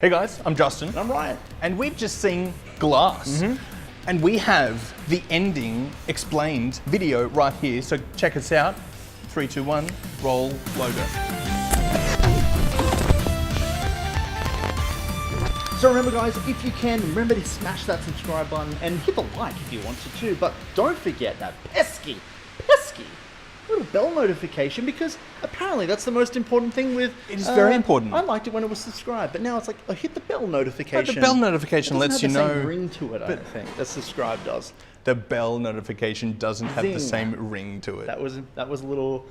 Hey guys, I'm Justin. And I'm Ryan. And we've just seen Glass. And we have the ending explained video right here. So check us out. 3, 2, 1, roll logo. So remember guys, if you can, remember to smash that subscribe button and hit the like if you want to too. But don't forget that pesky little bell notification, because apparently that's the most important thing with... It is very important. I liked it when it was subscribed, but now it's like, oh, hit the bell notification. But the bell notification lets you know... It doesn't have the same ring to it, I don't think, that subscribe does. The bell notification doesn't have the Zing. same ring to it. That was a little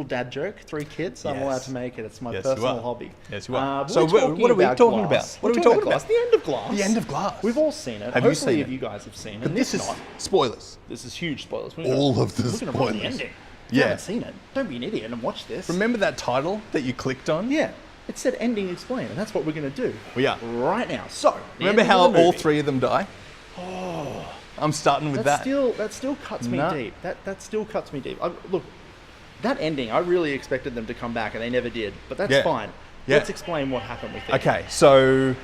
dad joke. 3 kids, I'm Yes. allowed to make it. It's my Yes, you personal are. hobby. Yes, you are. But So we're what are we talking about? Glass. What are we We're talking Glass. about? The end of Glass. The end of Glass. We've all seen it. Have you Hopefully seen it? you guys have seen it. But And this if is not, spoilers. this is huge spoilers. All of the We're going to ruin the spoilers. ending. If you Yeah. haven't seen it, don't be an idiot and watch this. Remember that title that you clicked on? Yeah. It said ending explained, and that's what we're going to do. We are. Right now. So, the Remember ending how of the all movie. 3 of them die? Oh. I'm starting with that. That still cuts me No. deep. That still cuts me deep. Look, that ending, I really expected them to come back, and they never did. But that's Yeah. fine. Yeah. Let's explain what happened with it. Okay, so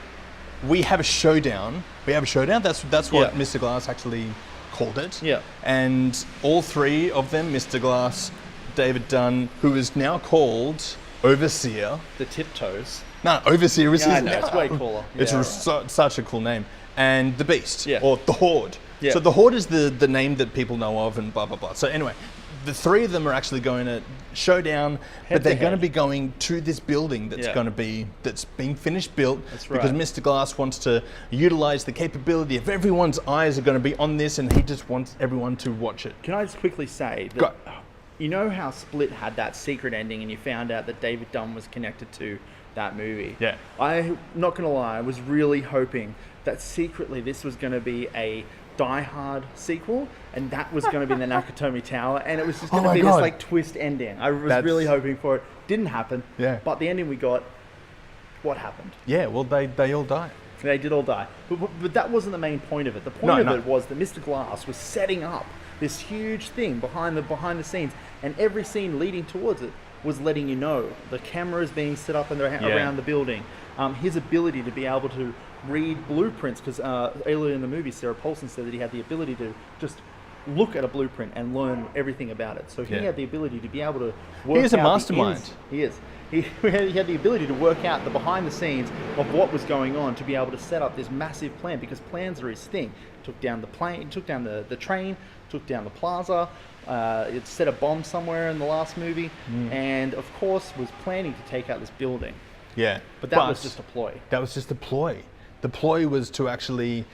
we have a showdown. That's what Yeah. Mr. Glass actually called it. Yeah. And all 3 of them, Mr. Glass, David Dunn, who is now called Overseer. The tiptoes. No, Overseer is Yeah, I his know, name. it's way cooler. It's Yeah, such a cool name. And the Beast, Yeah. or the Horde. Yeah. So the Horde is the name that people know of, and blah blah blah. So anyway, the 3 of them are actually going to showdown, but they're to going to head. be going to this building that's Yeah. that's being finished built. That's Because right. Mr. Glass wants to utilize the capability of everyone's eyes are going to be on this, and he just wants everyone to watch it. Can I just quickly say that Go. you know how Split had that secret ending, and you found out that David Dunn was connected to that movie? Yeah. I'm not gonna lie, I was really hoping that secretly this was gonna be a Die Hard sequel, and that was going to be in the Nakatomi Tower, and it was just going to my be God. this like twist ending. I was That's- really hoping for it. Didn't happen. Yeah. But the ending we got, what happened? Yeah, well, they all die. They did all die. But that wasn't the main point of it. The point No, of no. it was that Mr. Glass was setting up this huge thing behind the scenes, and every scene leading towards it was letting you know the cameras being set up around the building, his ability to be able to read blueprints, because earlier in the movie Sarah Paulson said that he had the ability to just look at a blueprint and learn everything about it. So he Yeah. had the ability to be able to work is a out the mastermind. ins- He is. He had the ability to work out the behind the scenes of what was going on to be able to set up this massive plan, because plans are his thing. Took down the plane, took down the train, took down the plaza, it set a bomb somewhere in the last movie, and of course was planning to take out this building. Yeah. But that was just a ploy. That was just a ploy. The ploy was to actually,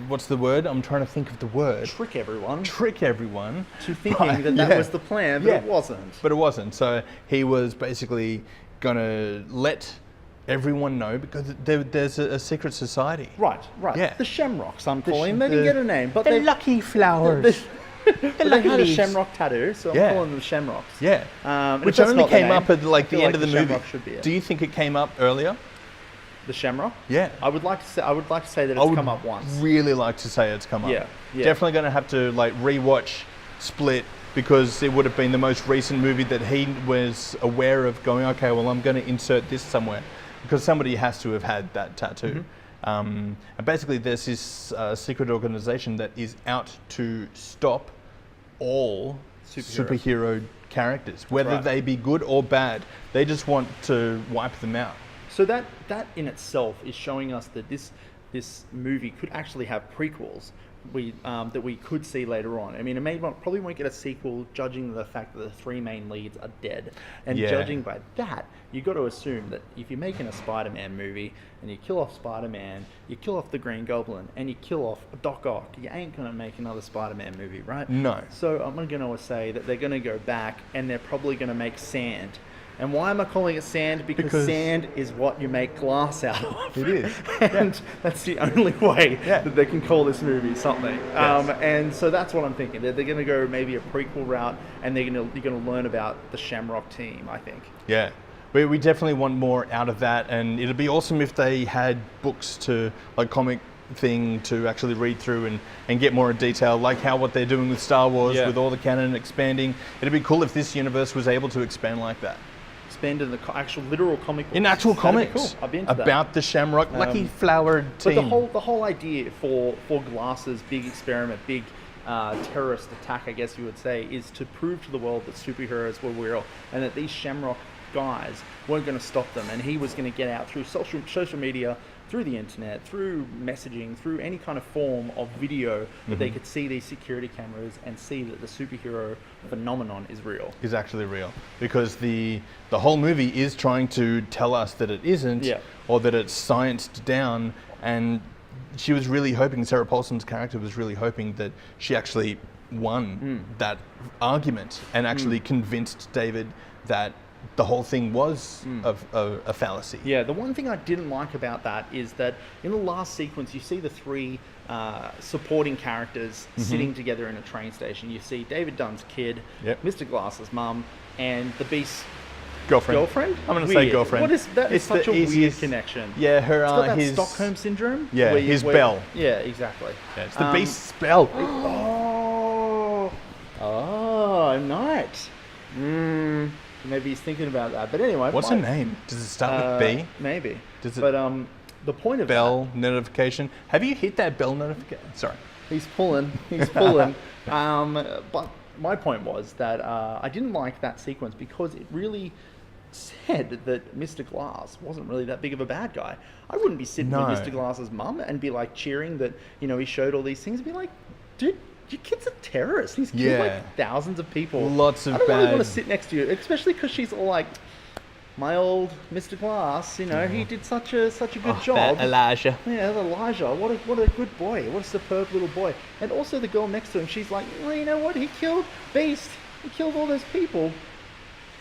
what's the word? I'm trying to think of the word. Trick everyone Trick everyone to thinking that yeah. was the plan, but it wasn't. But it wasn't. So he was basically going to let everyone know, because there's a secret society. Right. Yeah. The Shamrocks, I'm calling them. They didn't get a name, but the they lucky flowers. But they lucky had a leaves. shamrock tattoo, so I'm Yeah. calling them the Shamrocks. Yeah. And Which if that's only not the came name, up at like I the feel end of the movie. Shamrock should be it. Do you think it came up earlier? The Shamrock? Yeah. I would like to say that I it's would come up once. really like to say it's come up. Yeah, yeah. Definitely going to have to like rewatch Split, because it would have been the most recent movie that he was aware of going, okay, well, I'm going to insert this somewhere, because somebody has to have had that tattoo. And basically there's this secret organization that is out to stop all superhero characters, whether right. they be good or bad. They just want to wipe them out. So that in itself is showing us that this movie could actually have prequels that we could see later on. I mean, it probably won't get a sequel, judging the fact that the 3 main leads are dead. And Yeah. judging by that, you got to assume that if you're making a Spider-Man movie and you kill off Spider-Man, you kill off the Green Goblin, and you kill off Doc Ock, you ain't going to make another Spider-Man movie, right? No. So I'm going to say that they're going to go back, and they're probably going to make sand. And why am I calling it sand? Because sand is what you make glass out of. It is. And that's the only way Yeah. that they can call this movie something. Yes. And so that's what I'm thinking. They're going to go maybe a prequel route, and you're going to learn about the Shamrock team, I think. Yeah. We definitely want more out of that, and it'd be awesome if they had books to, like, comic thing to actually read through and get more in detail, like what they're doing with Star Wars, Yeah. with all the canon expanding. It'd be cool if this universe was able to expand like that. spend in the actual literal comic books. In actual That'd be comics, cool. I'd be into that. about the Shamrock Lucky Flower But team. the whole idea for Glass's big experiment, big terrorist attack, I guess you would say, is to prove to the world that superheroes were real and that these Shamrock guys weren't going to stop them, and he was going to get out through social media, through the internet, through messaging, through any kind of form of video that they could see these security cameras and see that the superhero phenomenon is real. Is actually real, because the whole movie is trying to tell us that it isn't, Yeah. or that it's scienced down. And she was really hoping, Sarah Paulson's character was really hoping that she actually won that argument and actually convinced David that the whole thing was a fallacy. Yeah, the one thing I didn't like about that is that in the last sequence, you see the three supporting characters sitting together in a train station. You see David Dunn's kid, Yep. Mr. Glass's mum, and the Beast's Girlfriend. I'm going to say Weird. girlfriend. What is that? It's such the a weird easiest connection. Yeah, her It's got that his Stockholm syndrome. Yeah, his bell. Yeah, exactly. Yeah, it's the Beast's spell. Oh, nice. Maybe he's thinking about that. But anyway, What's her name? Does it start with B? Maybe. Does it- But the point of Bell notification. Have you hit that bell notification? Sorry. He's pulling. He's pulling. But my point was that I didn't like that sequence because it really said that Mr. Glass wasn't really that big of a bad guy. I wouldn't be sitting No. with Mr. Glass's mum and be like cheering that, you know, he showed all these things and be like, dude, your kid's a terrorist. He's killed Yeah. like thousands of people. Lots of I don't really want bad- to sit next to you, especially because she's all like, my old Mr. Glass, you know, he did such a good job. Elijah. Yeah, Elijah. What a good boy. What a superb little boy. And also the girl next to him, she's like, well, you know what? He killed Beast. He killed all those people.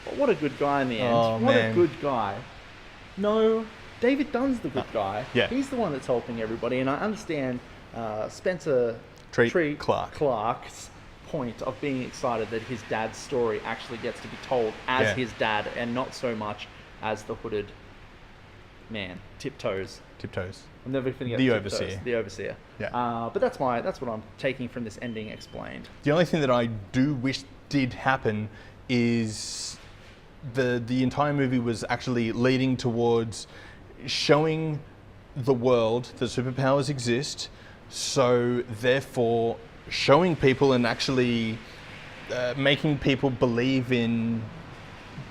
But what a good guy in the end. Oh, what man. a good guy. No, David Dunn's the good guy. Yeah. He's the one that's helping everybody. And I understand Spencer Treat Clark's point of being excited that his dad's story actually gets to be told as Yeah. his dad and not so much as the hooded man. Tiptoes. Tiptoes. I'm never forget The Tiptoes, Overseer. The Overseer. Yeah. But that's what I'm taking from this ending explained. The only thing that I do wish did happen is the entire movie was actually leading towards showing the world that superpowers exist, so therefore showing people and actually making people believe in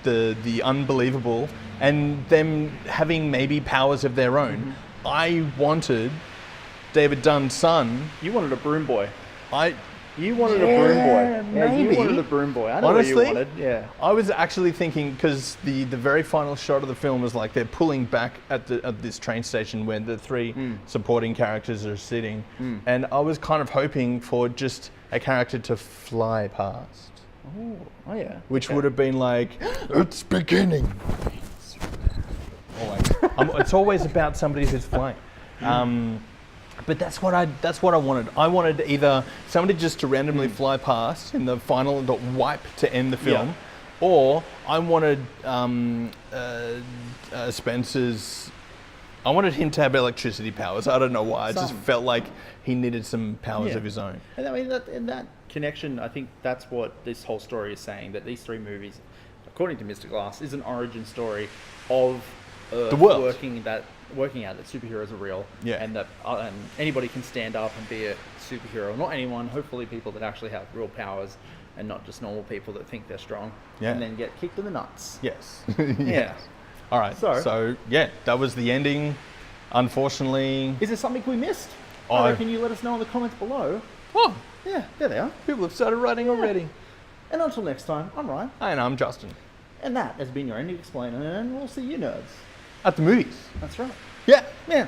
the unbelievable and them having maybe powers of their own. I wanted David Dunn's son. You wanted a broom boy. You wanted a Yeah, broom boy. Yeah, maybe. you wanted a broom boy. I know Honestly, what you wanted. Yeah. I was actually thinking, because the very final shot of the film was like they're pulling back at this train station where the three supporting characters are sitting, and I was kind of hoping for just a character to fly past, Oh yeah. which Okay. would have been like, it's beginning. Always. It's always about somebody who's flying. But that's what I wanted. I wanted either somebody just to randomly fly past in the final wipe to end the film, Yeah. or I wanted Spencer's. I wanted him to have electricity powers. I don't know why. I just Some. felt like he needed some powers Yeah. of his own. And I mean, in that connection, I think that's what this whole story is saying, that these three movies, according to Mr. Glass, is an origin story of Earth The world. working out that superheroes are real, Yeah. and that and anybody can stand up and be a superhero. Not anyone, hopefully people that actually have real powers and not just normal people that think they're strong Yeah. and then get kicked in the nuts. Yes. Yeah. All right. So- So yeah, that was the ending. Unfortunately, Is there something we missed? Oh. I reckon you let us know in the comments below. oh, Yeah, there they are. people have started writing already. And until next time, I'm Ryan. And I'm Justin. And that has been your Ending Explainer, and we'll see you nerds. At the movies. That's right. Yeah. Yeah.